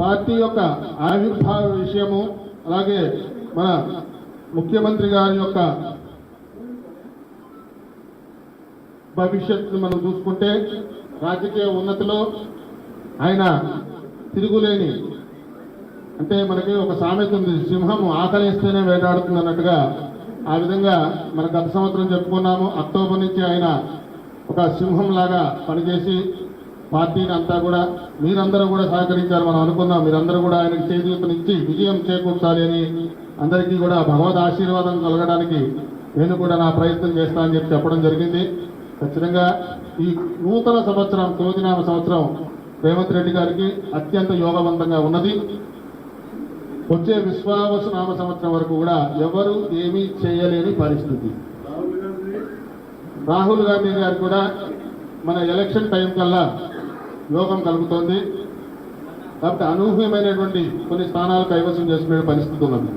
Party యొక్క ఆవిర్భావ విషయము, అలాగే మన ముఖ్యమంత్రి గారి యొక్క భవిష్యత్తు మనం చూసుకుంటే రాజకీయ ఉన్నతిలో ఆయన తిరుగులేని, అంటే మనకి ఒక సామెత ఉంది, సింహం ఆకలిస్తేనే వేటాడుతుంది అన్నట్టుగా. ఆ విధంగా మన గత సంవత్సరం చెప్పుకున్నాము, అక్టోబర్ నుంచి ఆయన ఒక సింహం లాగా పనిచేసి పార్టీని అంతా కూడా మీరందరూ కూడా సహకరించారు. మనం అనుకున్నాం మీరందరూ కూడా ఆయనకు చేయూతనిచ్చి విజయం చేకూర్చాలి అని, అందరికీ కూడా భగవద్ ఆశీర్వాదం కలగడానికి నేను కూడా నా ప్రయత్నం చేస్తానని చెప్పడం జరిగింది. ఖచ్చితంగా ఈ నూతన సంవత్సరం, క్రోధినామ సంవత్సరం రేవంత్ రెడ్డి గారికి అత్యంత యోగవంతంగా ఉన్నది. వచ్చే విశ్వావసు నామ సంవత్సరం వరకు కూడా ఎవరు ఏమీ చేయలేని పరిస్థితి. రాహుల్ గాంధీ గారు కూడా మన ఎలక్షన్ టైం కల్లా యోగం కలుగుతోంది. కాబట్టి అనూహ్యమైనటువంటి కొన్ని స్థానాలు కైవసం చేసుకునే పరిస్థితి ఉన్నది.